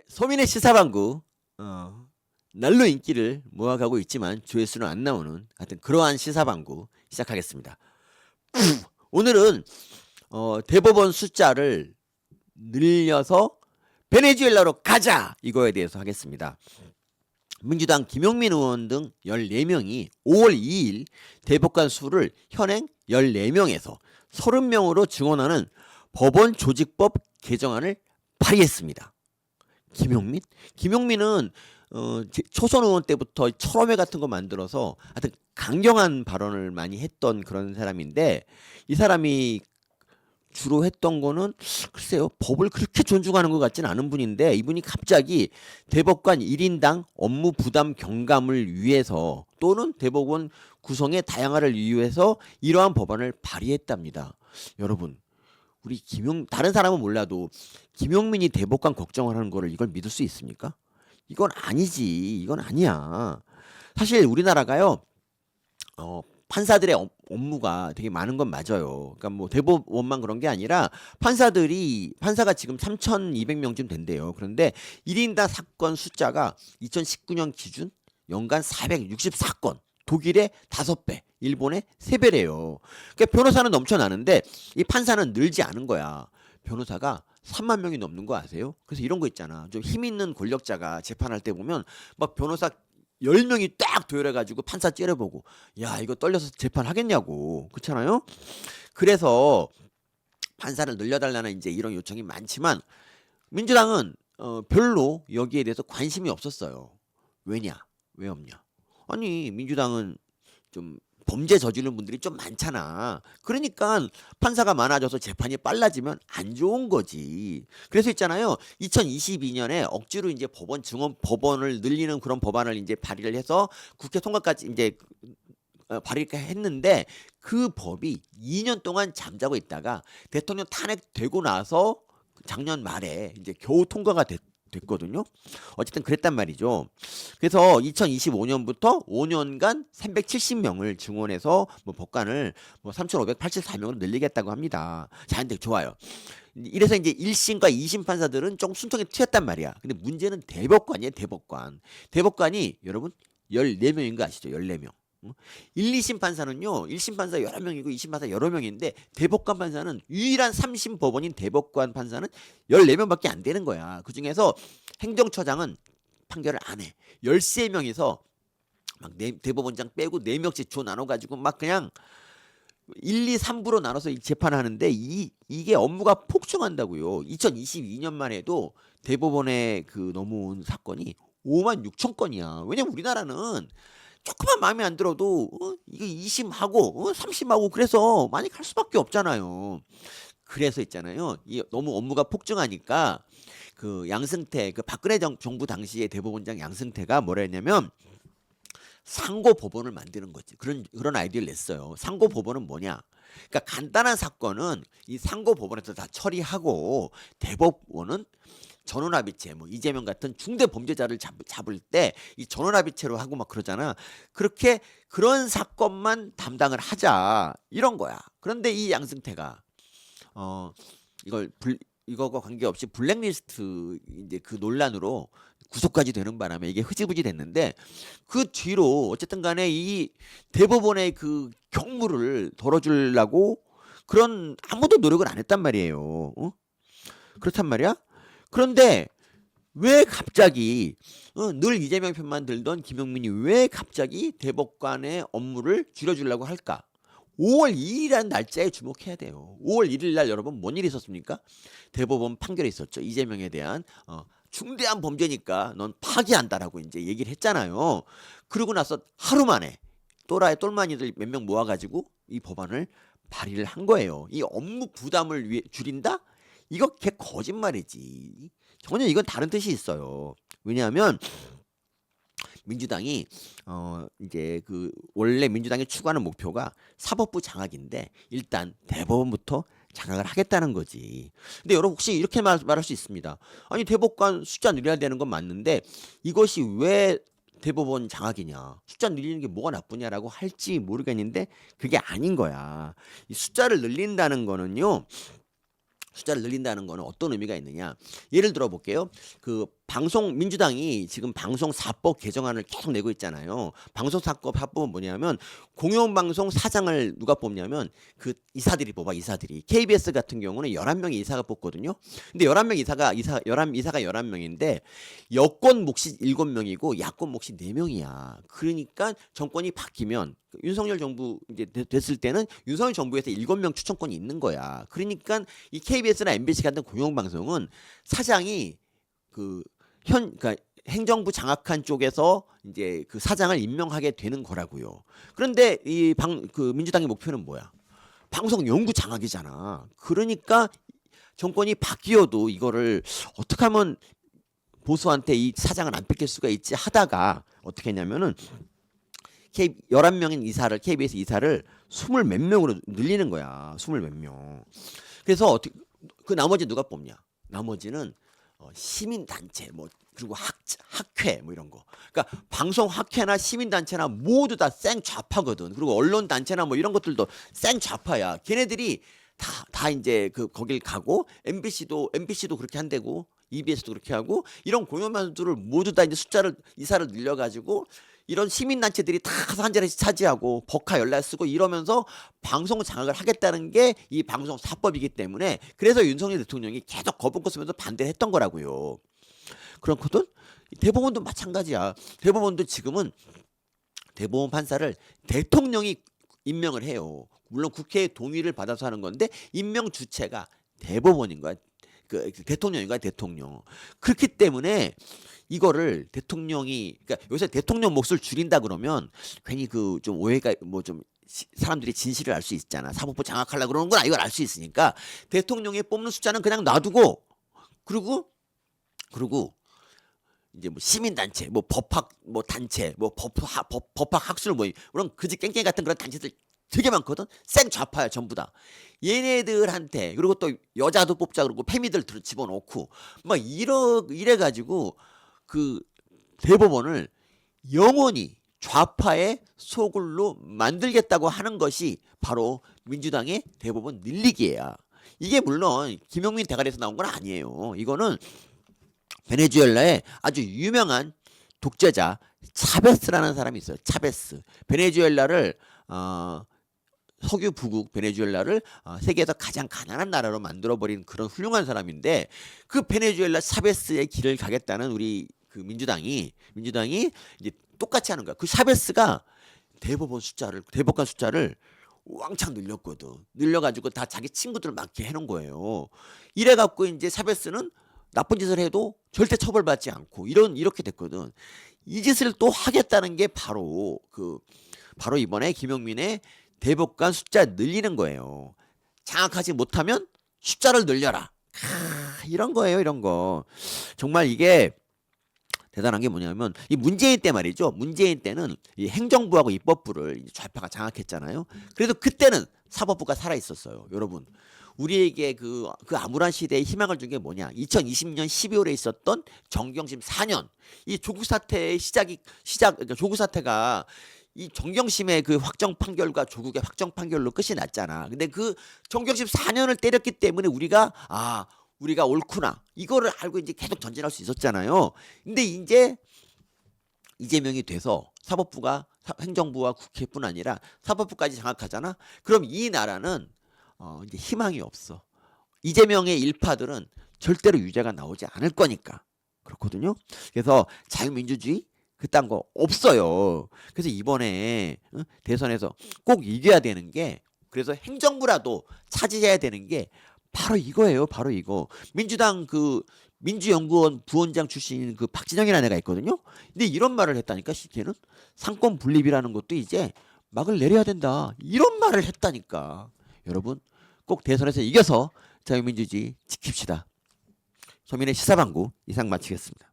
서민의 시사방구 날로 인기를 모아가고 있지만 조회수는 안 나오는 하여튼 그러한 시사방구 시작하겠습니다. 오늘은 대법원 숫자를 늘려서 베네수엘라로 가자 이거에 대해서 하겠습니다. 민주당 김용민 의원 등 14명이 5월 2일 대법관 수를 현행 14명에서 30명으로 증원하는 법원 조직법 개정안을 발의했습니다. 김용민? 김용민은 초선 의원 때부터 철험회 같은 거 만들어서 하여튼 강경한 발언을 많이 했던 그런 사람인데, 이 사람이 주로 했던 거는 글쎄요, 법을 그렇게 존중하는 것 같지는 않은 분인데, 이분이 갑자기 대법관 1인당 업무 부담 경감을 위해서 또는 대법원 구성의 다양화를 위해서 이러한 법안을 발의했답니다. 여러분, 우리 다른 사람은 몰라도 김용민이 대법관 걱정을 하는 거를 이걸 믿을 수 있습니까? 이건 아니지. 이건 아니야. 사실 우리나라가요, 판사들의 업무가 되게 많은 건 맞아요. 그러니까 뭐 대법원만 그런 게 아니라 판사가 지금 3,200명쯤 된대요. 그런데 1인당 사건 숫자가 2019년 기준 연간 464건, 독일의 5배, 일본의 3배래요. 그러니까 변호사는 넘쳐나는데 이 판사는 늘지 않은 거야. 변호사가 3만 명이 넘는 거 아세요? 그래서 이런 거 있잖아. 좀 힘 있는 권력자가 재판할 때 보면 막 변호사 10명이 딱 도열해가지고 판사 째려보고, 야, 이거 떨려서 재판하겠냐고. 그렇잖아요? 그래서 판사를 늘려달라는 이제 이런 요청이 많지만 민주당은 별로 여기에 대해서 관심이 없었어요. 왜냐? 왜 없냐? 아니, 민주당은 좀 범죄 저지르는 분들이 좀 많잖아. 그러니까 판사가 많아져서 재판이 빨라지면 안 좋은 거지. 그래서 있잖아요. 2022년에 억지로 이제 법원을 늘리는 그런 법안을 이제 발의를 해서 국회 통과까지 이제 발의를 했는데, 그 법이 2년 동안 잠자고 있다가 대통령 탄핵되고 나서 작년 말에 이제 겨우 통과가 됐거든요. 어쨌든 그랬단 말이죠. 그래서 2025년부터 5년간 370명을 증원해서 뭐 법관을 뭐 3,584명으로 늘리겠다고 합니다. 자, 근데 좋아요. 이래서 이제 1심과 2심 판사들은 좀 순통에 튀었단 말이야. 근데 문제는 대법관이에요, 대법관. 대법관이 여러분 14명인 거 아시죠? 14명. 1, 2심 판사는요, 1심 판사 여러 명이고 2심 판사 여러 명인데, 대법관 판사는 유일한 3심 법원인 대법관 판사는 14명밖에 안 되는 거야. 그 중에서 행정처장은 판결을 안 해. 13명이서 막 대법원장 빼고 4명씩 조 나눠가지고 막 그냥 1, 2, 3부로 나눠서 재판하는데 이게 업무가 폭증한다고요. 2022년만 해도 대법원에 그 넘어온 사건이 5만 6천 건이야. 왜냐면 우리나라는 조금만 마음에 안 들어도 이게 2심하고 3심하고 그래서 많이 갈 수밖에 없잖아요. 그래서 있잖아요. 이 너무 업무가 폭증하니까 그 양승태, 그 박근혜 정부 당시의 대법원장 양승태가 뭐라 했냐면 상고 법원을 만드는 거지. 그런 아이디어를 냈어요. 상고 법원은 뭐냐? 그러니까 간단한 사건은 이 상고 법원에서 다 처리하고, 대법원은 전원합의체, 뭐 이재명 같은 중대 범죄자를 잡을 때 이 전원합의체로 하고 막 그러잖아. 그렇게 그런 사건만 담당을 하자 이런 거야. 그런데 이 양승태가 어 이거과 관계없이 블랙리스트 이제 그 논란으로 구속까지 되는 바람에 이게 흐지부지 됐는데, 그 뒤로 어쨌든 간에 이 대법원의 그 경무를 덜어주려고 그런 아무도 노력을 안 했단 말이에요. 그렇단 말이야. 그런데 왜 갑자기 늘 이재명 편만 들던 김용민이 왜 갑자기 대법관의 업무를 줄여주려고 할까? 5월 2일이라는 날짜에 주목해야 돼요. 5월 1일 날 여러분 뭔 일이 있었습니까? 대법원 판결이 있었죠. 이재명에 대한 중대한 범죄니까 넌 파기한다라고 이제 얘기를 했잖아요. 그러고 나서 하루 만에 똘마니들 몇 명 모아가지고 이 법안을 발의를 한 거예요. 이 업무 부담을 줄인다? 이거 개 거짓말이지. 전혀 이건 다른 뜻이 있어요. 왜냐하면 민주당이 이제 그 원래 민주당이 추구하는 목표가 사법부 장악인데, 일단 대법원부터 장악을 하겠다는 거지. 근데 여러분 혹시 이렇게 말할 수 있습니다. 아니, 대법관 숫자 늘려야 되는 건 맞는데 이것이 왜 대법원 장악이냐, 숫자 늘리는 게 뭐가 나쁘냐라고 할지 모르겠는데, 그게 아닌 거야. 이 숫자를 늘린다는 거는 어떤 의미가 있느냐. 예를 들어 볼게요. 그 민주당이 지금 방송사법 개정안을 계속 내고 있잖아요. 방송사법은 뭐냐면 공영방송 사장을 누가 뽑냐면 그 이사들이 뽑아, 이사들이. KBS 같은 경우는 11명의 이사가 뽑거든요. 근데 11명 이사가 11명인데 여권 몫이 7명이고 야권 몫이 4명이야. 그러니까 정권이 바뀌면 윤석열 정부 이제 됐을 때는 윤석열 정부에서 7명 추천권이 있는 거야. 그러니까 이 KBS나 MBC 같은 공영방송은 사장이 그러니까 행정부 장악한 쪽에서 이제 그 사장을 임명하게 되는 거라고요. 그런데 그 민주당의 목표는 뭐야? 방송 연구 장악이잖아. 그러니까 정권이 바뀌어도 이거를 어떻게 하면 보수한테 이 사장을 안 뺏길 수가 있지 하다가 어떻게 했냐면은 11명인 이사를 KBS 이사를 20 몇 명으로 늘리는 거야. 20 몇 명. 그래서 어떻게 그 나머지 누가 뽑냐? 나머지는 시민단체 뭐 그리고 학회 뭐 이런 거. 그러니까 방송학회나 시민단체나 모두 다 생좌파거든. 그리고 언론단체나 뭐 이런 것들도 생좌파야. 걔네들이 다 이제 거길 가고 MBC도 그렇게 한대고 EBS도 그렇게 하고 이런 공영방송들을 모두 다 이제 이사를 늘려가지고 이런 시민단체들이 다 가서 한 자리씩 차지하고 법카 연락 쓰고 이러면서 방송 장악을 하겠다는 게 이 방송사법이기 때문에 그래서 윤석열 대통령이 계속 거부권 쓰면서 반대를 했던 거라고요. 그렇거든. 대법원도 마찬가지야. 대법원도 지금은 대법원 판사를 대통령이 임명을 해요. 물론 국회의 동의를 받아서 하는 건데 임명 주체가 대법원인 거야. 대통령인 거야, 대통령. 그렇기 때문에 이거를 대통령이 그러니까 요새 대통령 몫을 줄인다 그러면 괜히 좀 오해가 뭐 좀 사람들이 진실을 알 수 있잖아. 사법부 장악하려고 그러는 건 이걸 알 수 있으니까 대통령이 뽑는 숫자는 그냥 놔두고 그리고 이제 뭐 시민단체, 뭐 법학 뭐 단체, 뭐 법학 학술 모임 그런 그지 깽깽이 같은 그런 단체들 되게 많거든. 생좌파야 전부 다. 얘네들한테 그리고 또 여자도 뽑자 그러고 페미들 집어넣고 막 이래 가지고 그 대법원을 영원히 좌파의 소굴로 만들겠다고 하는 것이 바로 민주당의 대법원 늘리기야. 이게 물론 김용민 대가리에서 나온 건 아니에요. 이거는 베네수엘라의 아주 유명한 독재자 차베스라는 사람이 있어요. 차베스. 베네수엘라를 석유 부국 베네수엘라를 세계에서 가장 가난한 나라로 만들어버린 그런 훌륭한 사람인데 그 베네수엘라 차베스의 길을 가겠다는 우리 그 민주당이 이제 똑같이 하는 거야. 그 차베스가 대법관 숫자를 왕창 늘렸거든. 늘려가지고 다 자기 친구들을 맡게 해놓은 거예요. 이래갖고 이제 차베스는 나쁜 짓을 해도 절대 처벌받지 않고 이렇게 됐거든. 이 짓을 또 하겠다는 게 바로 이번에 김용민의 대법관 숫자 늘리는 거예요. 장악하지 못하면 숫자를 늘려라. 이런 거예요, 이런 거. 정말 이게 대단한 게 뭐냐면 이 문재인 때 말이죠. 문재인 때는 이 행정부하고 입법부를 좌파가 장악했잖아요. 그래도 그때는 사법부가 살아 있었어요, 여러분. 우리에게 그 암울한 시대에 희망을 준 게 뭐냐? 2020년 12월에 있었던 정경심 4년. 이 조국 사태의 그러니까 조국 사태가 이 정경심의 그 확정 판결과 조국의 확정 판결로 끝이 났잖아. 근데 그 정경심 4년을 때렸기 때문에 우리가 옳구나. 이거를 알고 이제 계속 전진할 수 있었잖아요. 근데 이제 이재명이 돼서 행정부와 국회뿐 아니라 사법부까지 장악하잖아. 그럼 이 나라는 이제 희망이 없어. 이재명의 일파들은 절대로 유죄가 나오지 않을 거니까. 그렇거든요. 그래서 자유민주주의 그딴 거 없어요. 그래서 이번에 대선에서 꼭 이겨야 되는 게 그래서 행정부라도 차지해야 되는 게 바로 이거예요. 바로 이거. 민주당 민주연구원 부원장 출신인 박진영이라는 애가 있거든요. 근데 이런 말을 했다니까. 걔는 상권 분립이라는 것도 이제 막을 내려야 된다. 이런 말을 했다니까. 여러분 꼭 대선에서 이겨서 자유민주주의 지킵시다. 서민의 시사방구 이상 마치겠습니다.